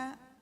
하겠습니다.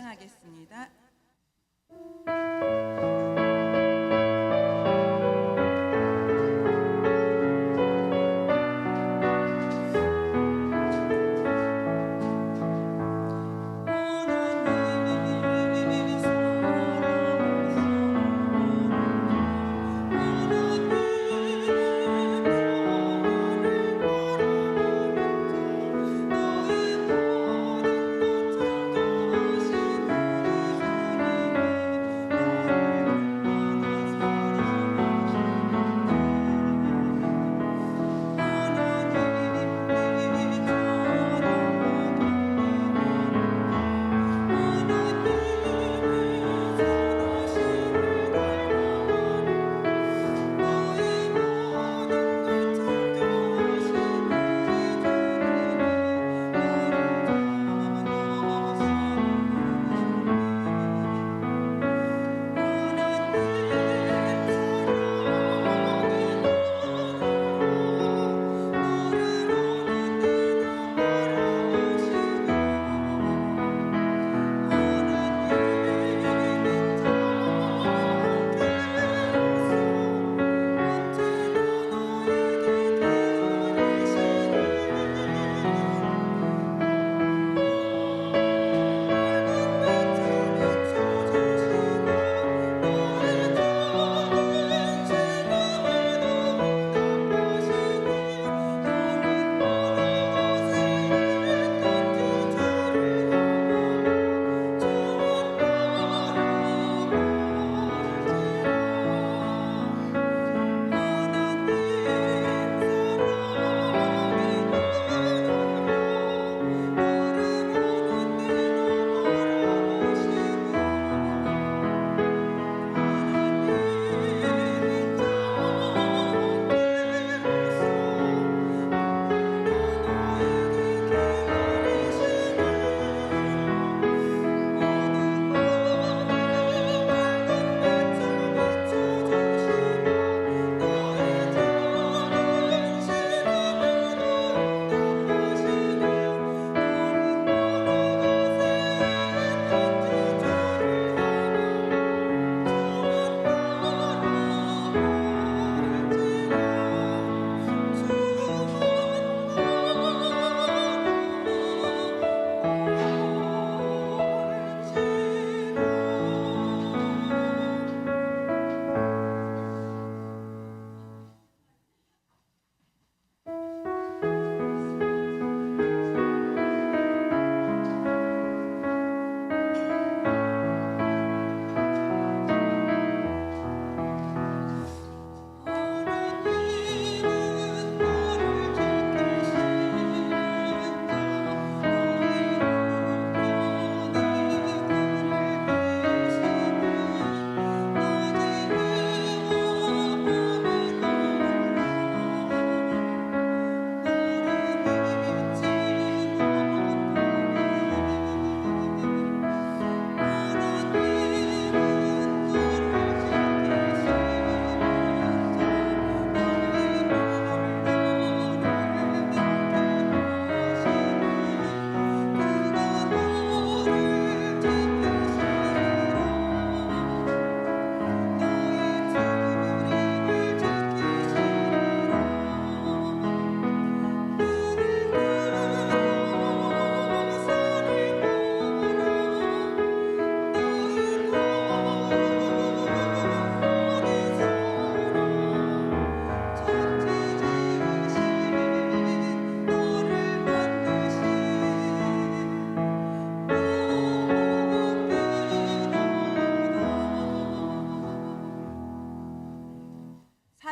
하겠습니다.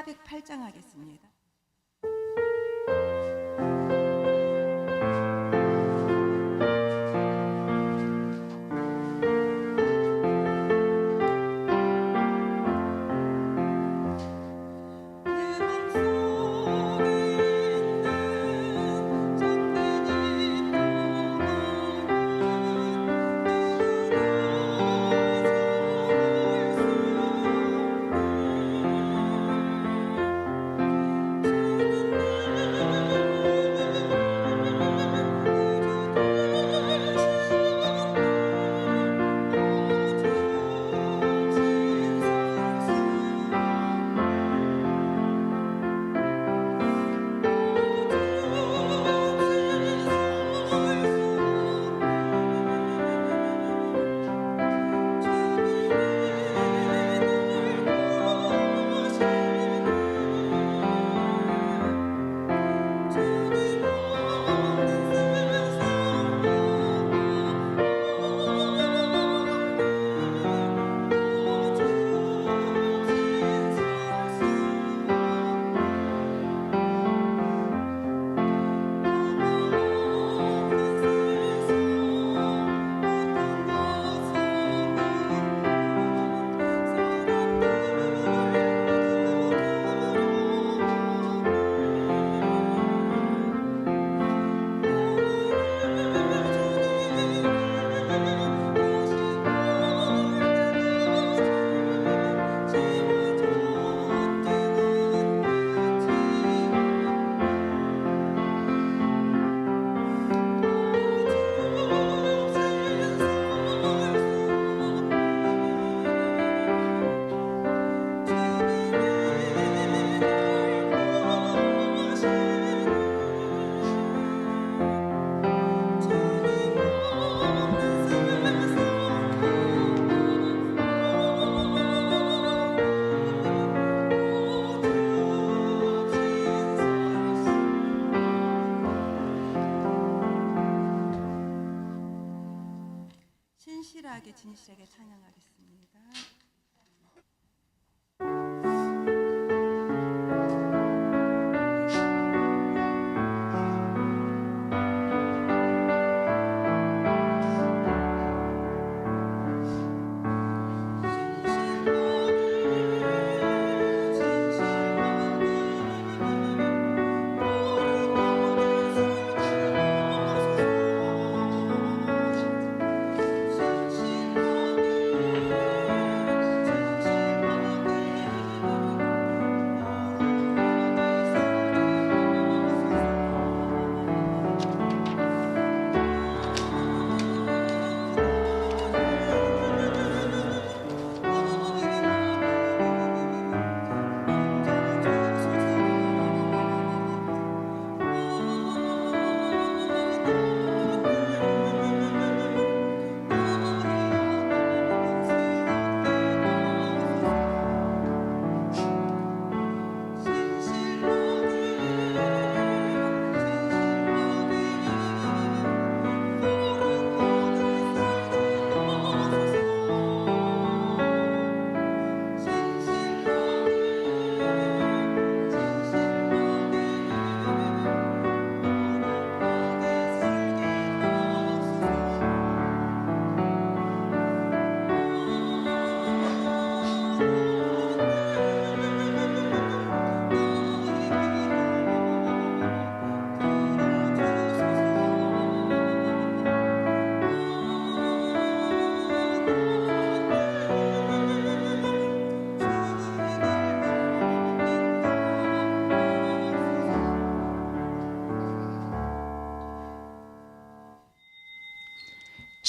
408장 하겠습니다. 신실하게 진실하게 찬양하겠습니다.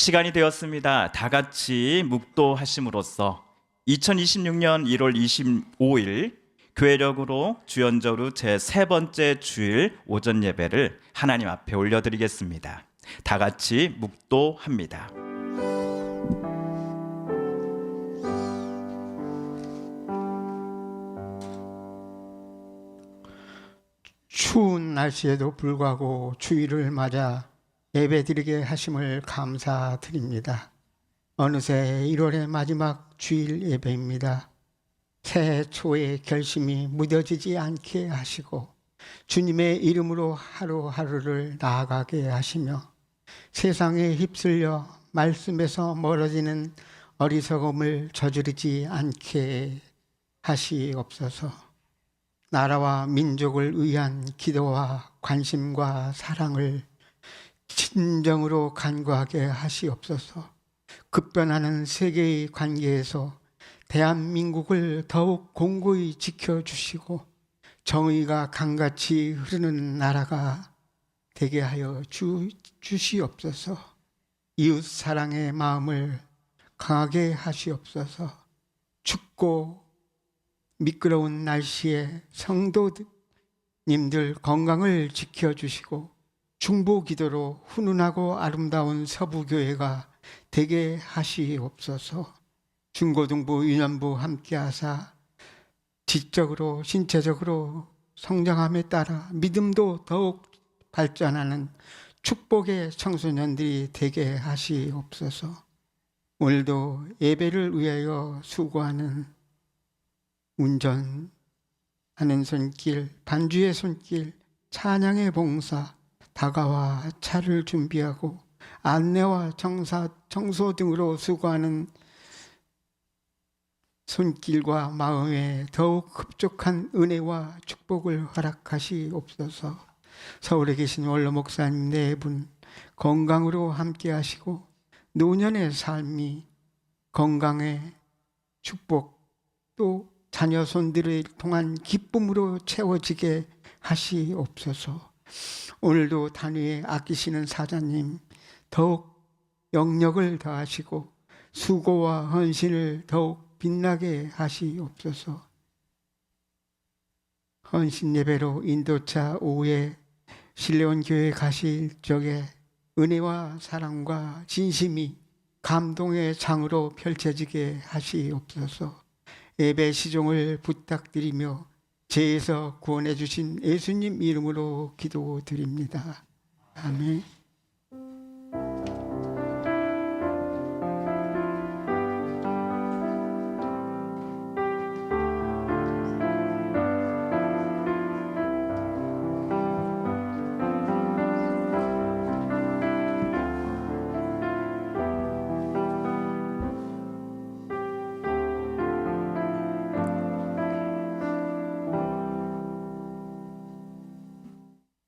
시간이 되었습니다. 다 같이 묵도하심으로써 2026년 1월 25일 교회력으로 주연저로 제3번째 주일 오전 예배를 하나님 앞에 올려드리겠습니다. 다 같이 묵도합니다. 추운 날씨에도 불구하고 주일을 맞아 예배드리게 하심을 감사드립니다. 어느새 1월의 마지막 주일 예배입니다. 새해 초에 결심이 무뎌지지 않게 하시고 주님의 이름으로 하루하루를 나아가게 하시며 세상에 휩쓸려 말씀에서 멀어지는 어리석음을 저지르지 않게 하시옵소서. 나라와 민족을 위한 기도와 관심과 사랑을 진정으로 간구하게 하시옵소서. 급변하는 세계의 관계에서 대한민국을 더욱 공고히 지켜주시고 정의가 강같이 흐르는 나라가 되게 하여 주시옵소서. 이웃 사랑의 마음을 강하게 하시옵소서. 춥고 미끄러운 날씨에 성도님들 건강을 지켜주시고 중보기도로 훈훈하고 아름다운 서부교회가 되게 하시옵소서. 중고등부, 유년부 함께하사 지적으로 신체적으로 성장함에 따라 믿음도 더욱 발전하는 축복의 청소년들이 되게 하시옵소서. 오늘도 예배를 위하여 수고하는 운전하는 손길, 반주의 손길, 찬양의 봉사, 다가와 차를 준비하고 안내와 청소 등으로 수고하는 손길과 마음에 더욱 흡족한 은혜와 축복을 허락하시옵소서. 서울에 계신 원로 목사님 네 분 건강으로 함께 하시고 노년의 삶이 건강의 축복 또 자녀 손들을 통한 기쁨으로 채워지게 하시옵소서. 오늘도 단위에 아끼시는 사자님 더욱 영력을 더하시고 수고와 헌신을 더욱 빛나게 하시옵소서. 헌신 예배로 인도차 오후에 신뢰원 교회 가실 적에 은혜와 사랑과 진심이 감동의 장으로 펼쳐지게 하시옵소서. 예배 시종을 부탁드리며 죄에서 구원해 주신 예수님 이름으로 기도드립니다. 아멘.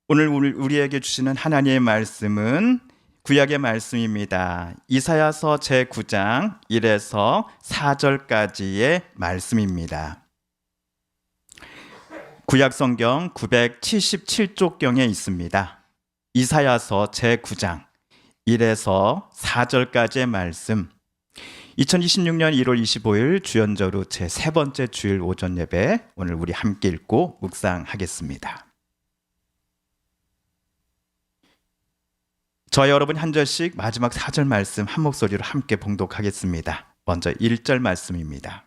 오늘 우리에게 주시는 하나님의 말씀은 구약의 말씀입니다. 이사야서 제9장 1에서 4절까지의 말씀입니다. 구약 성경 977쪽경에 있습니다. 이사야서 제9장 1에서 4절까지의 말씀. 2026년 1월 25일 주연절후 제3번째 주일 오전 예배 오늘 우리 함께 읽고 묵상하겠습니다. 저희 여러분 한 절씩 마지막 4절 말씀 한 목소리로 함께 봉독하겠습니다. 먼저 1절 말씀입니다.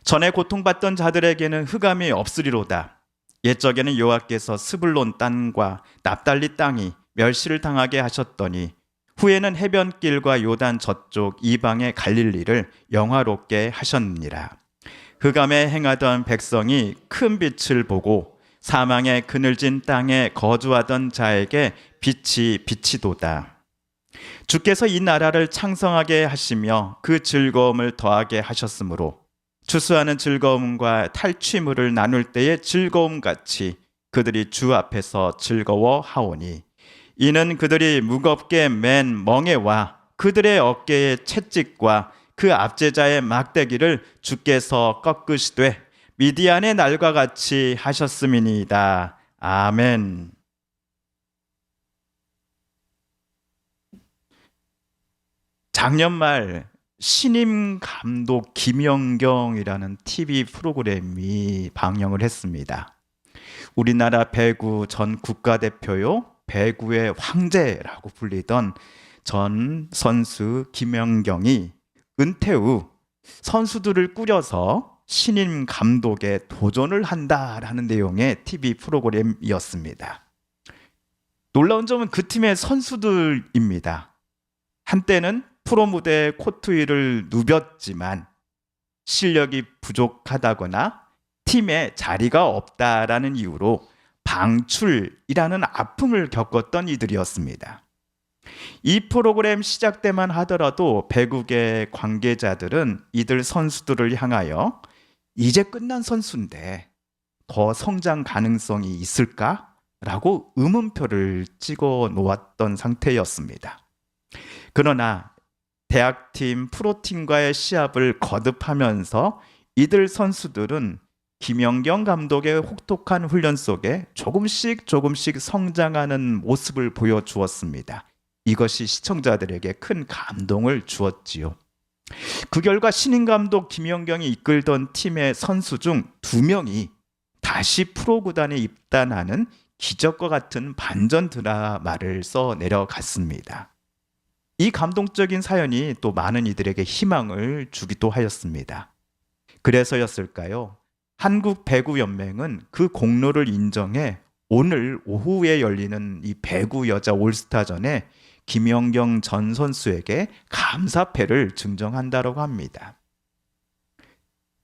전에 고통받던 자들에게는 흑암이 없으리로다. 옛적에는 여호와께서 스불론 땅과 납달리 땅이 멸시를 당하게 하셨더니 후에는 해변길과 요단 저쪽 이방의 갈릴리를 영화롭게 하셨느니라. 흑암에 행하던 백성이 큰 빛을 보고 사망의 그늘진 땅에 거주하던 자에게 빛이 비치도다. 주께서 이 나라를 창성하게 하시며 그 즐거움을 더하게 하셨으므로 추수하는 즐거움과 탈취물을 나눌 때의 즐거움같이 그들이 주 앞에서 즐거워하오니 이는 그들이 무겁게 맨 멍에와 그들의 어깨의 채찍과 그 압제자의 막대기를 주께서 꺾으시되 미디안의 날과 같이 하셨음이니이다. 아멘. 작년 말 신임 감독 김연경이라는 TV 프로그램이 방영을 했습니다. 우리나라 배구 전 국가대표요 배구의 황제라고 불리던 전 선수 김연경이 은퇴 후 선수들을 꾸려서 신임 감독에 도전을 한다라는 내용의 TV 프로그램이었습니다. 놀라운 점은 그 팀의 선수들입니다. 한때는 프로 무대 코트 위를 누볐지만 실력이 부족하다거나 팀에 자리가 없다라는 이유로 방출이라는 아픔을 겪었던 이들이었습니다. 이 프로그램 시작 때만 하더라도 배구계 관계자들은 이들 선수들을 향하여 이제 끝난 선수인데 더 성장 가능성이 있을까? 라고 의문표를 찍어 놓았던 상태였습니다. 그러나 대학팀, 프로팀과의 시합을 거듭하면서 이들 선수들은 김연경 감독의 혹독한 훈련 속에 조금씩 성장하는 모습을 보여주었습니다. 이것이 시청자들에게 큰 감동을 주었지요. 그 결과 신인 감독 김연경이 이끌던 팀의 선수 중 2명이 다시 프로구단에 입단하는 기적과 같은 반전 드라마를 써 내려갔습니다. 이 감동적인 사연이 또 많은 이들에게 희망을 주기도 하였습니다. 그래서였을까요? 한국배구연맹은 그 공로를 인정해 오늘 오후에 열리는 이 배구 여자 올스타전에 김연경 전 선수에게 감사패를 증정한다고 합니다.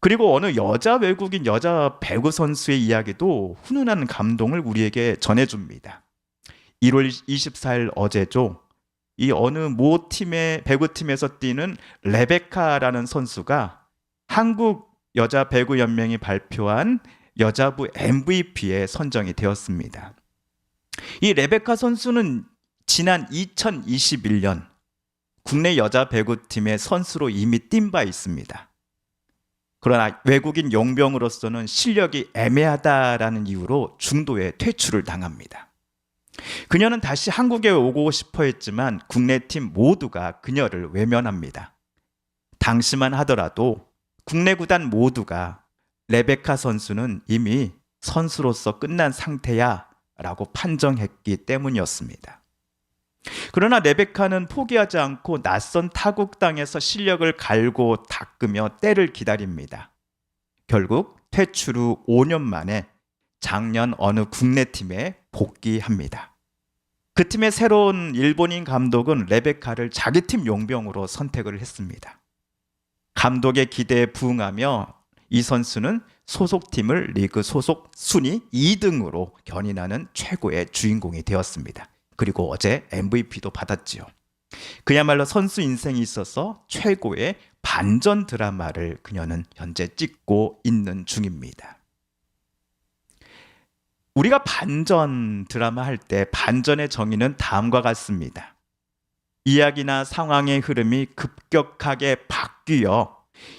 그리고 어느 여자 외국인 여자 배구 선수의 이야기도 훈훈한 감동을 우리에게 전해줍니다. 1월 24일 어제죠. 이 어느 모 팀의 배구팀에서 뛰는 레베카라는 선수가 한국 여자 배구 연맹이 발표한 여자부 MVP에 선정이 되었습니다. 이 레베카 선수는 지난 2021년 국내 여자 배구팀의 선수로 이미 뛴 바 있습니다. 그러나 외국인 용병으로서는 실력이 애매하다라는 이유로 중도에 퇴출을 당합니다. 그녀는 다시 한국에 오고 싶어 했지만 국내 팀 모두가 그녀를 외면합니다. 당시만 하더라도 국내 구단 모두가 레베카 선수는 이미 선수로서 끝난 상태야 라고 판정했기 때문이었습니다. 그러나 레베카는 포기하지 않고 낯선 타국 땅에서 실력을 갈고 닦으며 때를 기다립니다. 결국 퇴출 후 5년 만에 작년 어느 국내 팀에 복귀합니다. 그 팀의 새로운 일본인 감독은 레베카를 자기 팀 용병으로 선택을 했습니다. 감독의 기대에 부응하며 이 선수는 소속팀을 리그 소속 순위 2등으로 견인하는 최고의 주인공이 되었습니다. 그리고 어제 MVP도 받았지요. 그야말로 선수 인생에 있어서 최고의 반전 드라마를 그녀는 현재 찍고 있는 중입니다. 우리가 반전 드라마 할 때 반전의 정의는 다음과 같습니다. 이야기나 상황의 흐름이 급격하게 바뀌어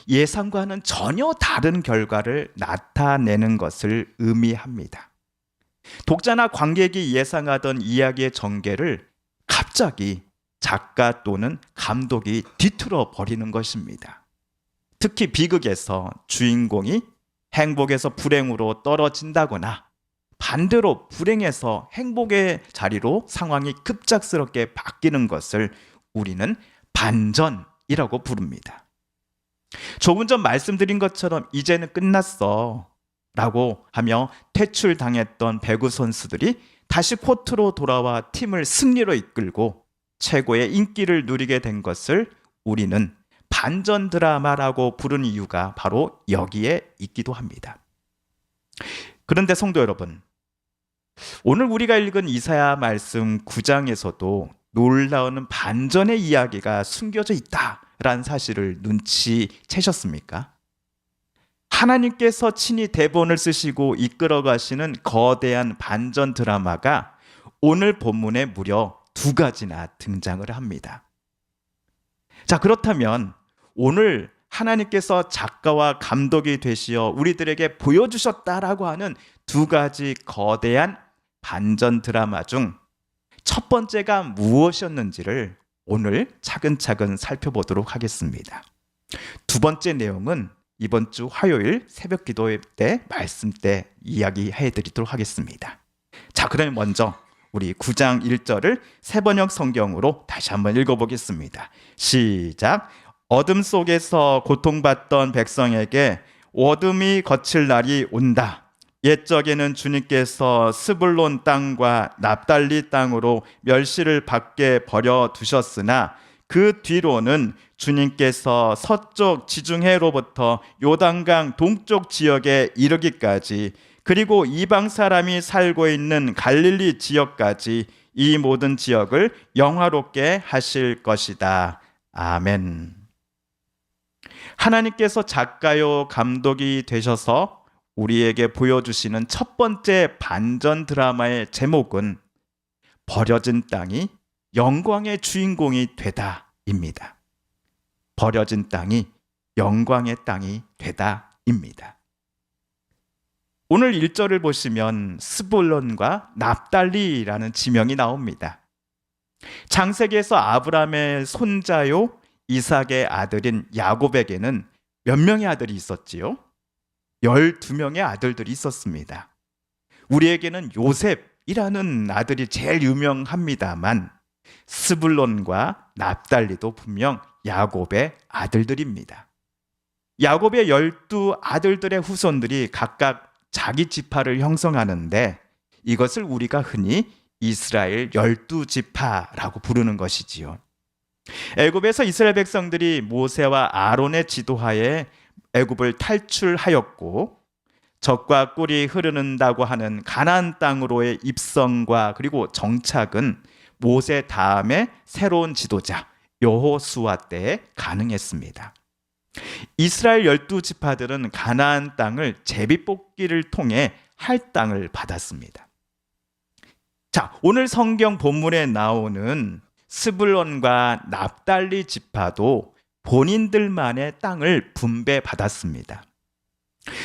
예상과는 전혀 다른 결과를 나타내는 것을 의미합니다. 독자나 관객이 예상하던 이야기의 전개를 갑자기 작가 또는 감독이 뒤틀어 버리는 것입니다. 특히 비극에서 주인공이 행복에서 불행으로 떨어진다거나 반대로 불행에서 행복의 자리로 상황이 급작스럽게 바뀌는 것을 우리는 반전이라고 부릅니다. 조금 전 말씀드린 것처럼 이제는 끝났어 라고 하며 퇴출당했던 배구 선수들이 다시 코트로 돌아와 팀을 승리로 이끌고 최고의 인기를 누리게 된 것을 우리는 반전 드라마라고 부르는 이유가 바로 여기에 있기도 합니다. 그런데 성도 여러분, 오늘 우리가 읽은 이사야 말씀 9장에서도 놀라운 반전의 이야기가 숨겨져 있다라는 사실을 눈치채셨습니까? 하나님께서 친히 대본을 쓰시고 이끌어 가시는 거대한 반전 드라마가 오늘 본문에 무려 2가지나 등장을 합니다. 자, 그렇다면 오늘 하나님께서 작가와 감독이 되시어 우리들에게 보여주셨다라고 하는 2가지 거대한 반전 드라마 중 첫 번째가 무엇이었는지를 오늘 차근차근 살펴보도록 하겠습니다. 2번째 내용은 이번 주 화요일 새벽 기도 때 말씀 때 이야기해 드리도록 하겠습니다. 자, 그러면 먼저 우리 9장 1절을 세번역 성경으로 다시 한번 읽어보겠습니다. 시작. 어둠 속에서 고통받던 백성에게 어둠이 거칠 날이 온다. 옛적에는 주님께서 스불론 땅과 납달리 땅으로 멸시를 받게 버려두셨으나 그 뒤로는 주님께서 서쪽 지중해로부터 요단강 동쪽 지역에 이르기까지, 그리고 이방 사람이 살고 있는 갈릴리 지역까지 이 모든 지역을 영화롭게 하실 것이다. 아멘. 하나님께서 작가요 감독이 되셔서 우리에게 보여주시는 첫 번째 반전 드라마의 제목은 버려진 땅이 영광의 주인공이 되다입니다. 버려진 땅이 영광의 땅이 되다입니다. 오늘 1절을 보시면 스불론과 납달리라는 지명이 나옵니다. 창세기에서 아브라함의 손자요 이삭의 아들인 야곱에게는 몇 명의 아들이 있었지요? 12명의 아들들이 있었습니다. 우리에게는 요셉이라는 아들이 제일 유명합니다만 스불론과 납달리도 분명 야곱의 아들들입니다. 야곱의 12아들들의 후손들이 각각 자기 지파를 형성하는데 이것을 우리가 흔히 이스라엘 12지파라고 부르는 것이지요. 애굽에서 이스라엘 백성들이 모세와 아론의 지도하에 애굽을 탈출하였고 젖과 꿀이 흐르는다고 하는 가나안 땅으로의 입성과 그리고 정착은 모세 다음에 새로운 지도자 여호수아 때에 가능했습니다. 이스라엘 12지파들은 가나안 땅을 제비뽑기를 통해 할당을 받았습니다. 자, 오늘 성경 본문에 나오는 스불론과 납달리 지파도 본인들만의 땅을 분배받았습니다.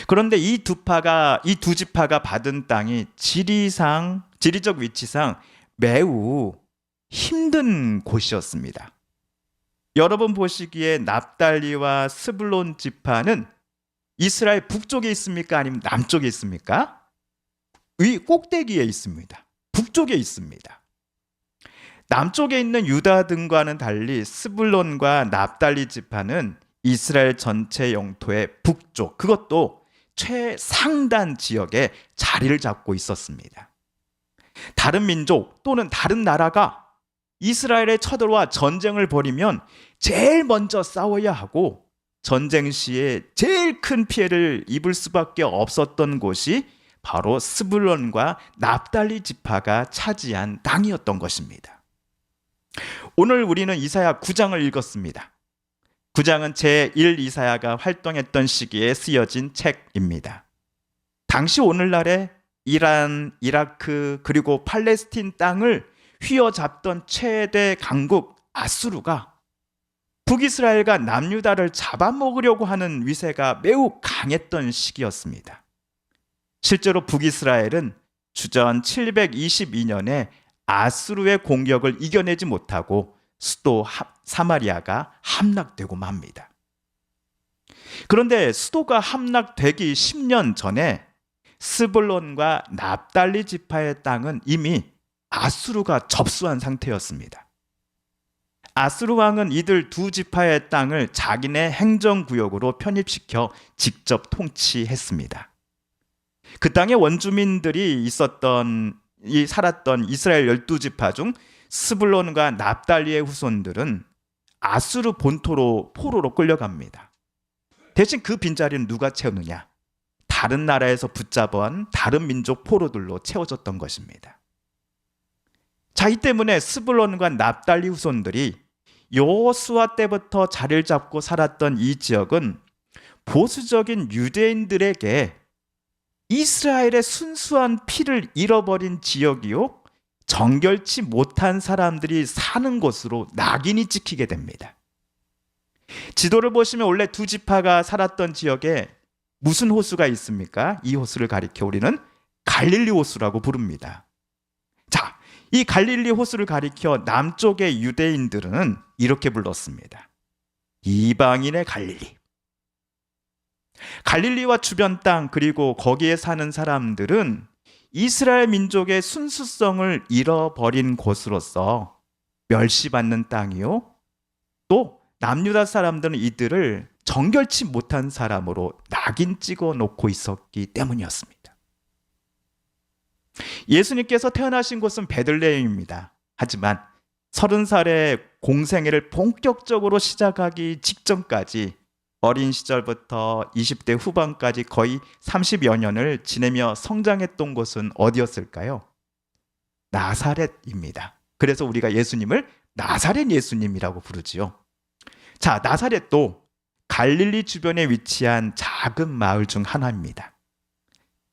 그런데 이 두 지파가 받은 땅이 지리적 위치상 매우 힘든 곳이었습니다. 여러분 보시기에 납달리와 스불론 지파는 이스라엘 북쪽에 있습니까? 아니면 남쪽에 있습니까? 위 꼭대기에 있습니다. 북쪽에 있습니다. 남쪽에 있는 유다 등과는 달리 스불론과 납달리 지파는 이스라엘 전체 영토의 북쪽, 그것도 최상단 지역에 자리를 잡고 있었습니다. 다른 민족 또는 다른 나라가 이스라엘에 쳐들어와 전쟁을 벌이면 제일 먼저 싸워야 하고 전쟁 시에 제일 큰 피해를 입을 수밖에 없었던 곳이 바로 스불론과 납달리 지파가 차지한 땅이었던 것입니다. 오늘 우리는 이사야 9장을 읽었습니다. 9장은 제1 이사야가 활동했던 시기에 쓰여진 책입니다. 당시 오늘날의 이란, 이라크 그리고 팔레스틴 땅을 휘어잡던 최대 강국 아수르가 북이스라엘과 남유다를 잡아먹으려고 하는 위세가 매우 강했던 시기였습니다. 실제로 북이스라엘은 주전 722년에 아수르의 공격을 이겨내지 못하고 수도 사마리아가 함락되고 맙니다. 그런데 수도가 함락되기 10년 전에 스불론과 납달리 지파의 땅은 이미 아수르가 접수한 상태였습니다. 아수르 왕은 이들 두 지파의 땅을 자기네 행정구역으로 편입시켜 직접 통치했습니다. 그 땅의 원주민들이 살았던 이스라엘 12지파 중 스불론과 납달리의 후손들은 아수르 본토로 포로로 끌려갑니다. 대신 그 빈자리는 누가 채우느냐? 다른 나라에서 붙잡아온 다른 민족 포로들로 채워졌던 것입니다. 자, 이 때문에 스불론과 납달리 후손들이 여호수아 때부터 자리를 잡고 살았던 이 지역은 보수적인 유대인들에게 이스라엘의 순수한 피를 잃어버린 지역이요, 정결치 못한 사람들이 사는 곳으로 낙인이 찍히게 됩니다. 지도를 보시면 원래 두 지파가 살았던 지역에 무슨 호수가 있습니까? 이 호수를 가리켜 우리는 갈릴리 호수라고 부릅니다. 자, 이 갈릴리 호수를 가리켜 남쪽의 유대인들은 이렇게 불렀습니다. 이방인의 갈릴리. 갈릴리와 주변 땅 그리고 거기에 사는 사람들은 이스라엘 민족의 순수성을 잃어버린 곳으로서 멸시받는 땅이요, 또 남유다 사람들은 이들을 정결치 못한 사람으로 낙인 찍어 놓고 있었기 때문이었습니다. 예수님께서 태어나신 곳은 베들레헴입니다. 하지만 30살에 공생애를 본격적으로 시작하기 직전까지 어린 시절부터 20대 후반까지 거의 30여 년을 지내며 성장했던 곳은 어디였을까요? 나사렛입니다. 그래서 우리가 예수님을 나사렛 예수님이라고 부르지요. 자, 나사렛도 갈릴리 주변에 위치한 작은 마을 중 하나입니다.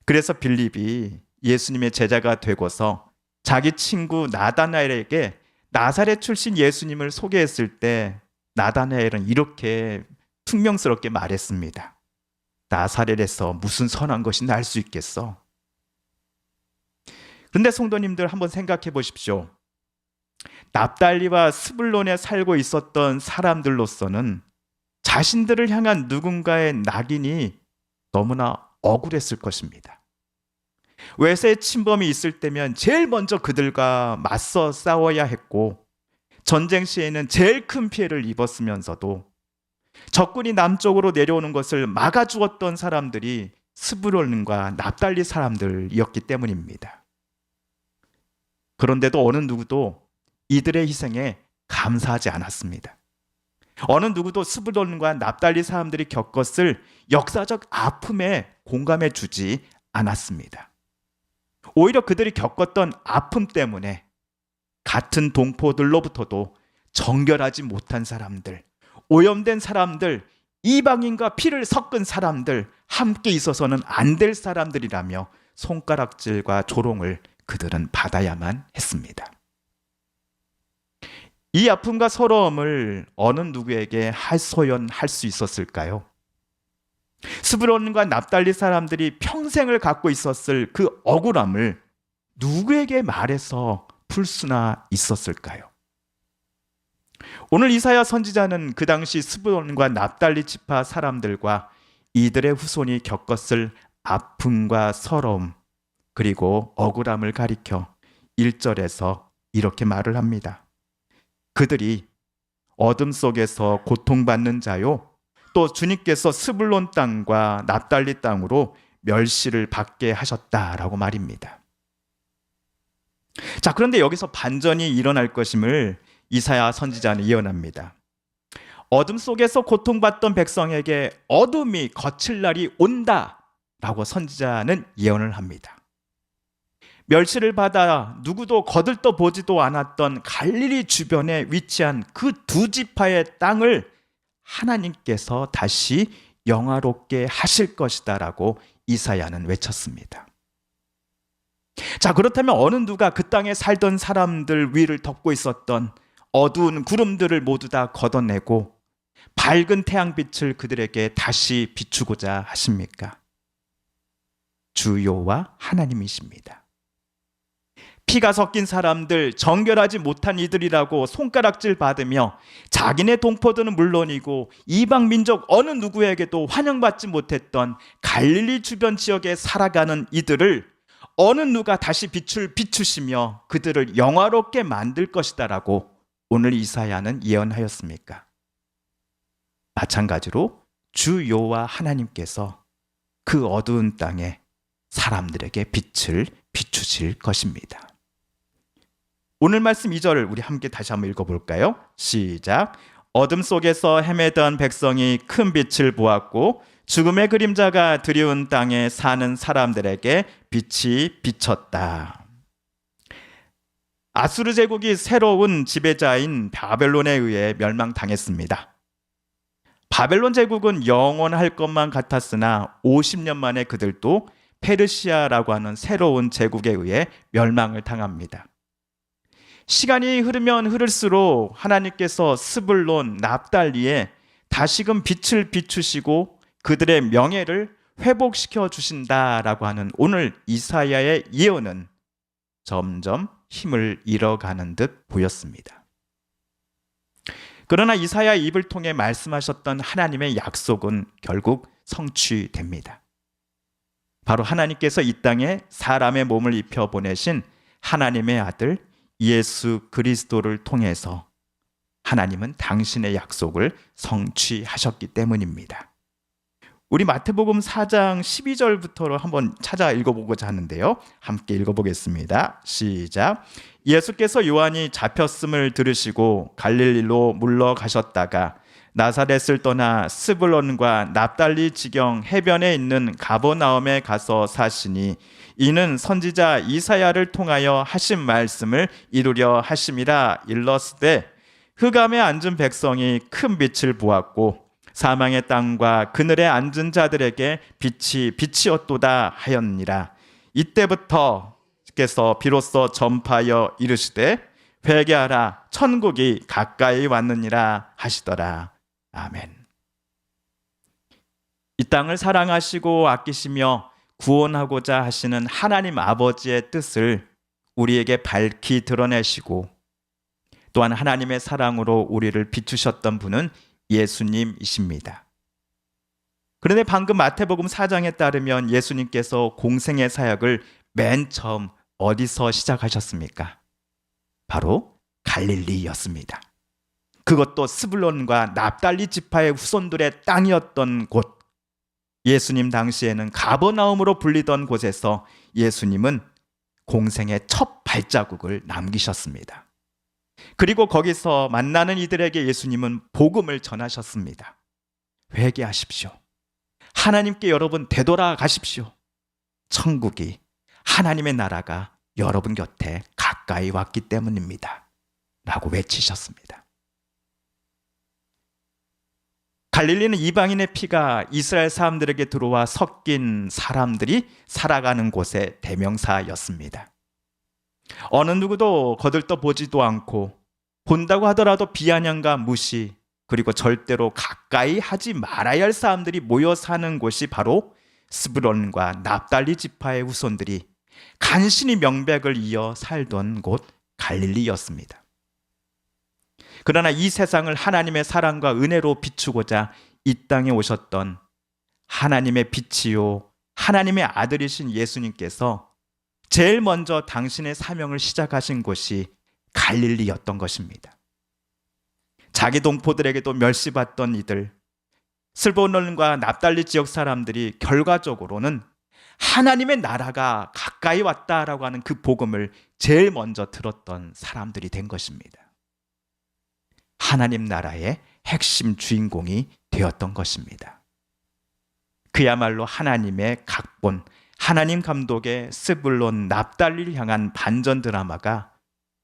그래서 빌립이 예수님의 제자가 되고서 자기 친구 나다나엘에게 나사렛 출신 예수님을 소개했을 때 나다나엘은 이렇게 퉁명스럽게 말했습니다. 나사렛에서 무슨 선한 것이 날 수 있겠어? 그런데 성도님들 한번 생각해 보십시오. 납달리와 스불론에 살고 있었던 사람들로서는 자신들을 향한 누군가의 낙인이 너무나 억울했을 것입니다. 외세 침범이 있을 때면 제일 먼저 그들과 맞서 싸워야 했고 전쟁 시에는 제일 큰 피해를 입었으면서도 적군이 남쪽으로 내려오는 것을 막아주었던 사람들이 스불론과 납달리 사람들이었기 때문입니다. 그런데도 어느 누구도 이들의 희생에 감사하지 않았습니다. 어느 누구도 스불론과 납달리 사람들이 겪었을 역사적 아픔에 공감해 주지 않았습니다. 오히려 그들이 겪었던 아픔 때문에 같은 동포들로부터도 정결하지 못한 사람들, 오염된 사람들, 이방인과 피를 섞은 사람들, 함께 있어서는 안 될 사람들이라며 손가락질과 조롱을 그들은 받아야만 했습니다. 이 아픔과 서러움을 어느 누구에게 하소연할 수 있었을까요? 스불론과 납달리 사람들이 평생을 갖고 있었을 그 억울함을 누구에게 말해서 풀 수나 있었을까요? 오늘 이사야 선지자는 그 당시 스불론과 납달리 지파 사람들과 이들의 후손이 겪었을 아픔과 서러움 그리고 억울함을 가리켜 1절에서 이렇게 말을 합니다. 그들이 어둠 속에서 고통받는 자요, 또 주님께서 스불론 땅과 납달리 땅으로 멸시를 받게 하셨다라고 말입니다. 자, 그런데 여기서 반전이 일어날 것임을 이사야 선지자는 예언합니다. 어둠 속에서 고통받던 백성에게 어둠이 거칠 날이 온다라고 선지자는 예언을 합니다. 멸시를 받아 누구도 거들떠 보지도 않았던 갈릴리 주변에 위치한 그 두 지파의 땅을 하나님께서 다시 영화롭게 하실 것이다라고 이사야는 외쳤습니다. 자, 그렇다면 어느 누가 그 땅에 살던 사람들 위를 덮고 있었던 어두운 구름들을 모두 다 걷어내고 밝은 태양빛을 그들에게 다시 비추고자 하십니까? 주 여호와 하나님이십니다. 피가 섞인 사람들, 정결하지 못한 이들이라고 손가락질 받으며 자기네 동포들은 물론이고 이방 민족 어느 누구에게도 환영받지 못했던 갈릴리 주변 지역에 살아가는 이들을 어느 누가 다시 빛을 비추시며 그들을 영화롭게 만들 것이다라고 오늘 이사야는 예언하였습니까? 마찬가지로 주 여호와 하나님께서 그 어두운 땅에 사람들에게 빛을 비추실 것입니다. 오늘 말씀 2절을 우리 함께 다시 한번 읽어볼까요? 시작. 어둠 속에서 헤매던 백성이 큰 빛을 보았고 죽음의 그림자가 드리운 땅에 사는 사람들에게 빛이 비쳤다. 아수르 제국이 새로운 지배자인 바벨론에 의해 멸망당했습니다. 바벨론 제국은 영원할 것만 같았으나 50년 만에 그들도 페르시아라고 하는 새로운 제국에 의해 멸망을 당합니다. 시간이 흐르면 흐를수록 하나님께서 스불론, 납달리에 다시금 빛을 비추시고 그들의 명예를 회복시켜 주신다라고 하는 오늘 이사야의 예언은 점점 힘을 잃어가는 듯 보였습니다. 그러나 이사야 입을 통해 말씀하셨던 하나님의 약속은 결국 성취됩니다. 바로 하나님께서 이 땅에 사람의 몸을 입혀 보내신 하나님의 아들 예수 그리스도를 통해서 하나님은 당신의 약속을 성취하셨기 때문입니다. 우리 마태복음 4장 12절부터로 한번 찾아 읽어보고자 하는데요. 함께 읽어보겠습니다. 시작. 예수께서 요한이 잡혔음을 들으시고 갈릴리로 물러가셨다가 나사렛을 떠나 스불론과 납달리 지경 해변에 있는 가버나움에 가서 사시니 이는 선지자 이사야를 통하여 하신 말씀을 이루려 하심이라. 일렀으되 흑암에 앉은 백성이 큰 빛을 보았고 사망의 땅과 그늘에 앉은 자들에게 빛이 빛이었도다 하였니라. 이때부터 께서 비로소 전파하여 이르시되 회개하라, 천국이 가까이 왔느니라 하시더라. 아멘. 이 땅을 사랑하시고 아끼시며 구원하고자 하시는 하나님 아버지의 뜻을 우리에게 밝히 드러내시고 또한 하나님의 사랑으로 우리를 비추셨던 분은 예수님이십니다. 그런데 방금 마태복음 4장에 따르면 예수님께서 공생의 사역을 맨 처음 어디서 시작하셨습니까? 바로 갈릴리였습니다. 그것도 스불론과 납달리 지파의 후손들의 땅이었던 곳. 예수님 당시에는 가버나움으로 불리던 곳에서 예수님은 공생의 첫 발자국을 남기셨습니다. 그리고 거기서 만나는 이들에게 예수님은 복음을 전하셨습니다. 회개하십시오. 하나님께 여러분 되돌아가십시오. 천국이, 하나님의 나라가 여러분 곁에 가까이 왔기 때문입니다. 라고 외치셨습니다. 갈릴리는 이방인의 피가 이스라엘 사람들에게 들어와 섞인 사람들이 살아가는 곳의 대명사였습니다. 어느 누구도 거들떠 보지도 않고 본다고 하더라도 비아냥과 무시, 그리고 절대로 가까이 하지 말아야 할 사람들이 모여 사는 곳이 바로 스불론과 납달리 지파의 후손들이 간신히 명백을 이어 살던 곳 갈릴리였습니다. 그러나 이 세상을 하나님의 사랑과 은혜로 비추고자 이 땅에 오셨던 하나님의 빛이요 하나님의 아들이신 예수님께서 제일 먼저 당신의 사명을 시작하신 곳이 갈릴리였던 것입니다. 자기 동포들에게도 멸시받던 이들, 스불론과 납달리 지역 사람들이 결과적으로는 하나님의 나라가 가까이 왔다라고 하는 그 복음을 제일 먼저 들었던 사람들이 된 것입니다. 하나님 나라의 핵심 주인공이 되었던 것입니다. 그야말로 하나님의 각본, 하나님 감독의 스불론 납달리를 향한 반전 드라마가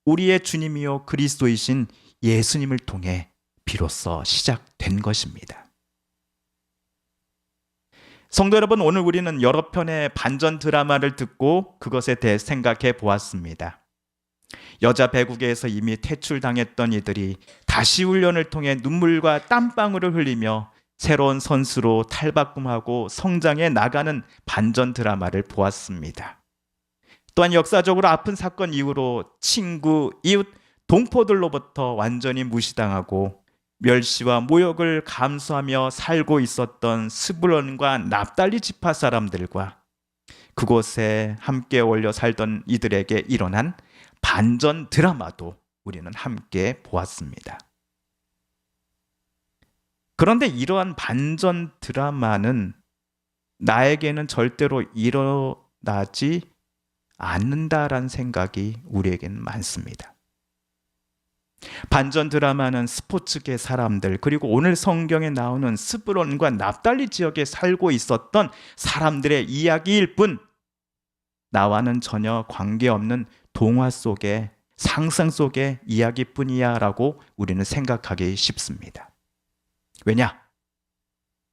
우리의 주님이요 그리스도이신 예수님을 통해 비로소 시작된 것입니다. 성도 여러분, 오늘 우리는 여러 편의 반전 드라마를 듣고 그것에 대해 생각해 보았습니다. 여자 배구계에서 이미 퇴출당했던 이들이 다시 훈련을 통해 눈물과 땀방울을 흘리며 새로운 선수로 탈바꿈하고 성장해 나가는 반전 드라마를 보았습니다. 또한 역사적으로 아픈 사건 이후로 친구, 이웃, 동포들로부터 완전히 무시당하고 멸시와 모욕을 감수하며 살고 있었던 스불론과 납달리 지파 사람들과 그곳에 함께 어울려 살던 이들에게 일어난 반전 드라마도 우리는 함께 보았습니다. 그런데 이러한 반전 드라마는 나에게는 절대로 일어나지 않는다라는 생각이 우리에게는 많습니다. 반전 드라마는 스포츠계 사람들, 그리고 오늘 성경에 나오는 스불론과 납달리 지역에 살고 있었던 사람들의 이야기일 뿐 나와는 전혀 관계없는 동화 속의 상상 속의 이야기뿐이야 라고 우리는 생각하기 쉽습니다. 왜냐?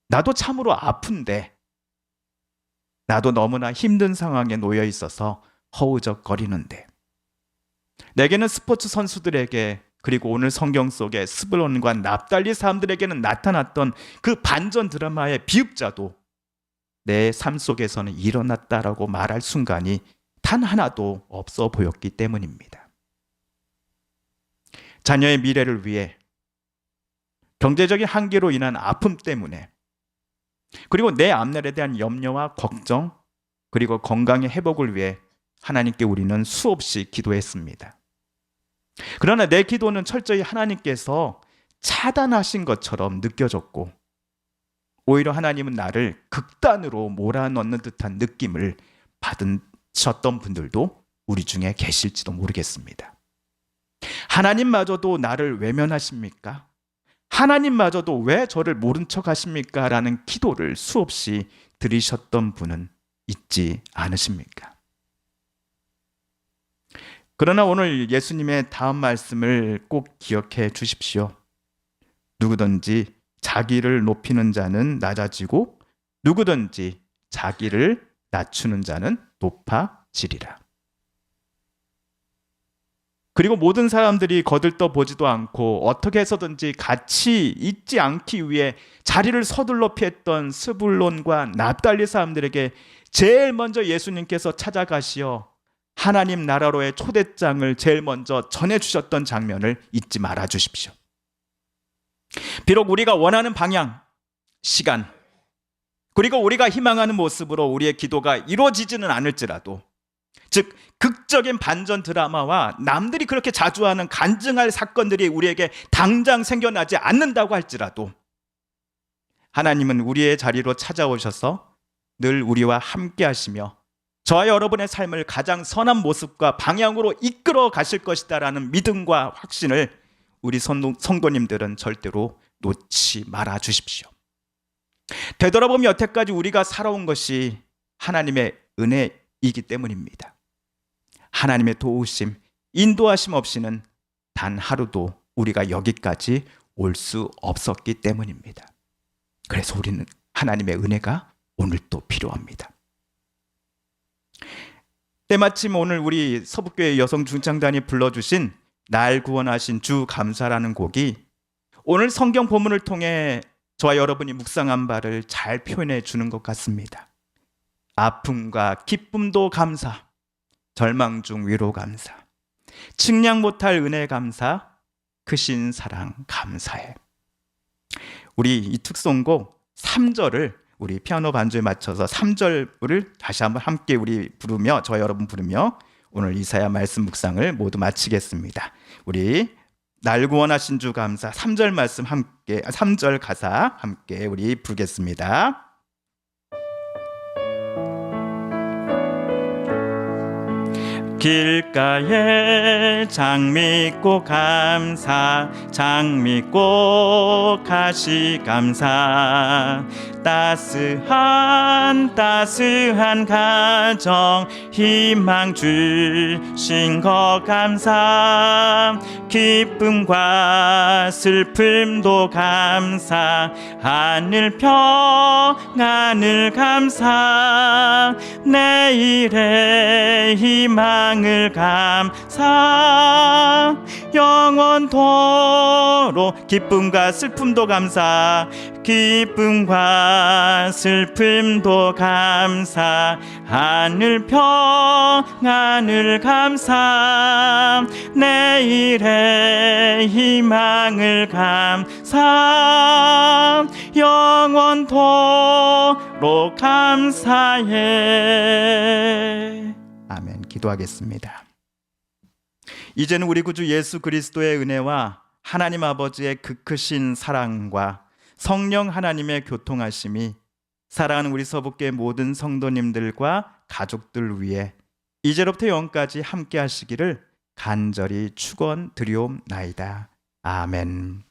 나도 참으로 아픈데 나도 너무나 힘든 상황에 놓여 있어서 허우적거리는데 내게는 스포츠 선수들에게 그리고 오늘 성경 속의 스불론과 납달리 사람들에게는 나타났던 그 반전 드라마의 비읍자도 내 삶 속에서는 일어났다라고 말할 순간이 단 하나도 없어 보였기 때문입니다. 자녀의 미래를 위해 경제적인 한계로 인한 아픔 때문에 그리고 내 앞날에 대한 염려와 걱정 그리고 건강의 회복을 위해 하나님께 우리는 수없이 기도했습니다. 그러나 내 기도는 철저히 하나님께서 차단하신 것처럼 느껴졌고 오히려 하나님은 나를 극단으로 몰아넣는 듯한 느낌을 받으셨던 분들도 우리 중에 계실지도 모르겠습니다. 하나님마저도 나를 외면하십니까? 하나님마저도 왜 저를 모른 척 하십니까? 라는 기도를 수없이 들으셨던 분은 있지 않으십니까? 그러나 오늘 예수님의 다음 말씀을 꼭 기억해 주십시오. 누구든지 자기를 높이는 자는 낮아지고 누구든지 자기를 낮추는 자는 높아지리라. 그리고 모든 사람들이 거들떠 보지도 않고 어떻게 해서든지 같이 있지 않기 위해 자리를 서둘러 피했던 스불론과 납달리 사람들에게 제일 먼저 예수님께서 찾아가시어 하나님 나라로의 초대장을 제일 먼저 전해주셨던 장면을 잊지 말아 주십시오. 비록 우리가 원하는 방향, 시간, 그리고 우리가 희망하는 모습으로 우리의 기도가 이루어지지는 않을지라도, 즉 극적인 반전 드라마와 남들이 그렇게 자주 하는 간증할 사건들이 우리에게 당장 생겨나지 않는다고 할지라도 하나님은 우리의 자리로 찾아오셔서 늘 우리와 함께 하시며 저와 여러분의 삶을 가장 선한 모습과 방향으로 이끌어 가실 것이다라는 믿음과 확신을 우리 성도님들은 절대로 놓지 말아 주십시오. 되돌아보면 여태까지 우리가 살아온 것이 하나님의 은혜이기 때문입니다. 하나님의 도우심, 인도하심 없이는 단 하루도 우리가 여기까지 올 수 없었기 때문입니다. 그래서 우리는 하나님의 은혜가 오늘 또 필요합니다. 때마침 오늘 우리 서북교회 여성 중창단이 불러주신 날 구원하신 주 감사라는 곡이 오늘 성경 본문을 통해 저와 여러분이 묵상한 바를 잘 표현해 주는 것 같습니다. 아픔과 기쁨도 감사, 절망 중 위로 감사, 측량 못할 은혜 감사, 크신 사랑 감사해. 우리 이 특송곡 3절을 우리 피아노 반주에 맞춰서 3절을 다시 한번 함께 우리 부르며 저와 여러분 부르며 오늘 이사야 말씀 묵상을 모두 마치겠습니다. 우리 날 구원하신 주 감사 3절 말씀 함께 3절 가사 함께 우리 부르겠습니다. 길가에 장미꽃 감사, 장미꽃 가시 감사, 따스한 가정 희망 주신 것 감사, 기쁨과 슬픔도 감사, 하늘 평안을 감사, 내일의 희망을 감사, 영원토록 기쁨과 슬픔도 감사, 기쁨과 슬픔도 감사, 하늘 평안을 감사, 내일의 희망을 감사, 영원토록 감사해. 아멘. 기도하겠습니다. 이제는 우리 구주 예수 그리스도의 은혜와 하나님 아버지의 그 크신 사랑과 성령 하나님의 교통하심이 사랑하는 우리 서북교회 모든 성도님들과 가족들 위해 이제로부터 영원까지 함께 하시기를 간절히 축원드리옵나이다. 아멘.